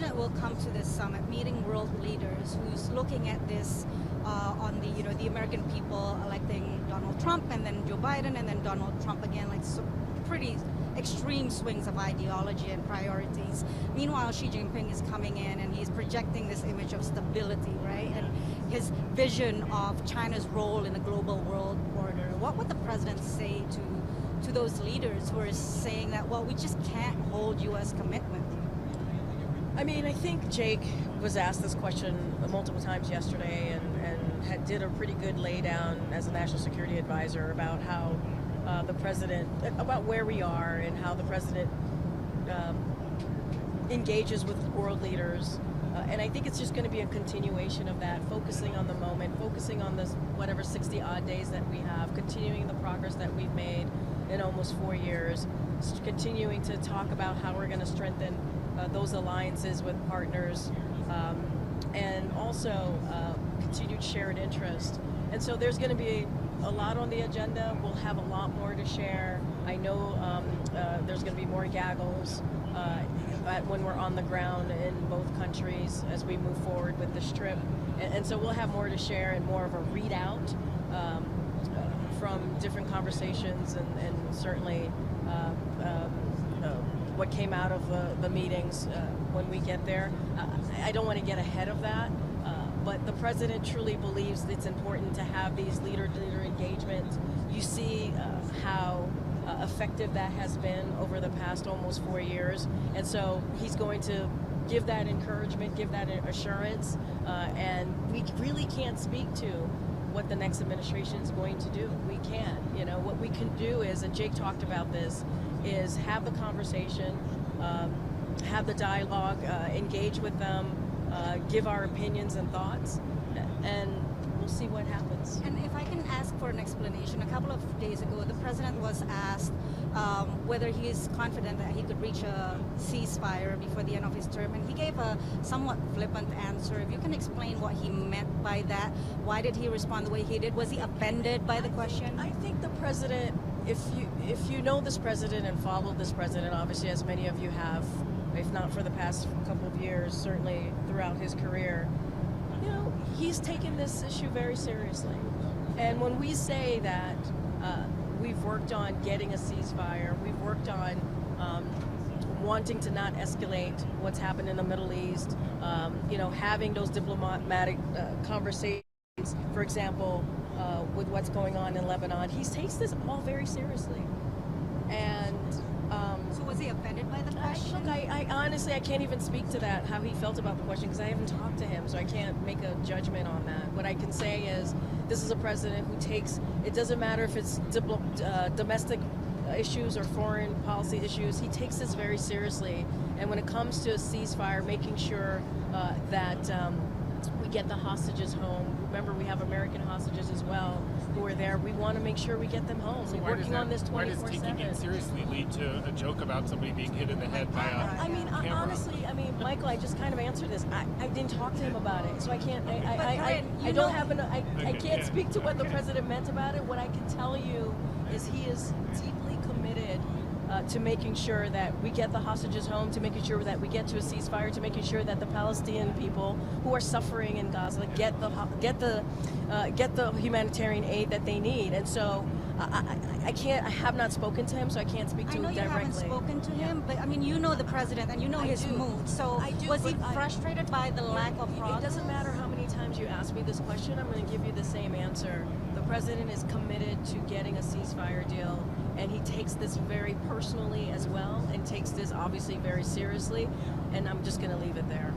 president will come to this summit meeting world leaders who's looking at this on the American people electing Donald Trump and then Joe Biden and then Donald Trump again, like so pretty extreme swings of ideology and priorities. Meanwhile, Xi Jinping is coming in and he's projecting this image of stability, right? And his vision of China's role in the global world order. What would the president say to those leaders who are saying that, well, we just can't hold U.S. commitment? I mean, I think Jake was asked this question multiple times yesterday and did a pretty good laydown as a national security advisor about how the president, about where we are and how the president engages with world leaders. And I think it's just going to be a continuation of that, focusing on the moment, focusing on this whatever 60 odd days that we have, continuing the progress that we've made in almost 4 years, continuing to talk about how we're going to strengthen those alliances with partners, and also continued shared interest. And so there's going to be a lot on the agenda. We'll have a lot more to share. I know there's going to be more gaggles when we're on the ground in both countries as we move forward with this trip. And so we'll have more to share and more of a readout from different conversations and certainly what came out of the meetings when we get there. I don't want to get ahead of that. But the president truly believes it's important to have these leader-to-leader engagements. You see how effective that has been over the past almost 4 years. And so he's going to give that encouragement, give that assurance. And we really can't speak to what the next administration is going to do. We can't. You know, what we can do is, and Jake talked about this, is have the conversation, have the dialogue, engage with them, give our opinions and thoughts, and we'll see what happens. And if I can ask for an explanation, a couple of days ago, the president was asked whether he is confident that he could reach a ceasefire before the end of his term, and he gave a somewhat flippant answer. If you can explain what he meant by that, why did he respond the way he did? Was he offended by the question? I think the president, if you know this president and followed this president, obviously as many of you have, if not for the past couple of years, certainly throughout his career, you know, he's taken this issue very seriously. And when we say that we've worked on getting a ceasefire, we've worked on wanting to not escalate what's happened in the Middle East, you know, having those diplomatic conversations, for example, with what's going on in Lebanon, he takes this all very seriously. And so was he offended by the question? Look, I honestly, I can't even speak to that, how he felt about the question, because I haven't talked to him, so I can't make a judgment on that. What I can say is, this is a president who takes, it doesn't matter if it's domestic issues or foreign policy issues, he takes this very seriously. And when it comes to a ceasefire, making sure that we get the hostages home. Remember, we have American hostages as well who are there. We want to make sure we get them home. So we're working on this 24/7. Why does taking it seriously lead to a joke about somebody being hit in the head by a I mean, camera? honestly, I mean, Michael, I just kind of answered this. I didn't talk to him about it, so I can't. I don't have an. I can't speak to what the president meant about it. What I can tell you is he is deeply committed to making sure that we get the hostages home, to making sure that we get to a ceasefire, to making sure that the Palestinian people who are suffering in Gaza get the humanitarian aid that they need. And so I can't. I have not spoken to him, so I can't speak to him directly. I know you haven't spoken to him, but I mean, you know the president and you know his mood. So was he frustrated by the lack of progress? It doesn't matter how many times you ask me this question. I'm going to give you the same answer. The president is committed to getting a ceasefire deal, and he takes this very personally as well, and takes this obviously very seriously. And I'm just going to leave it there.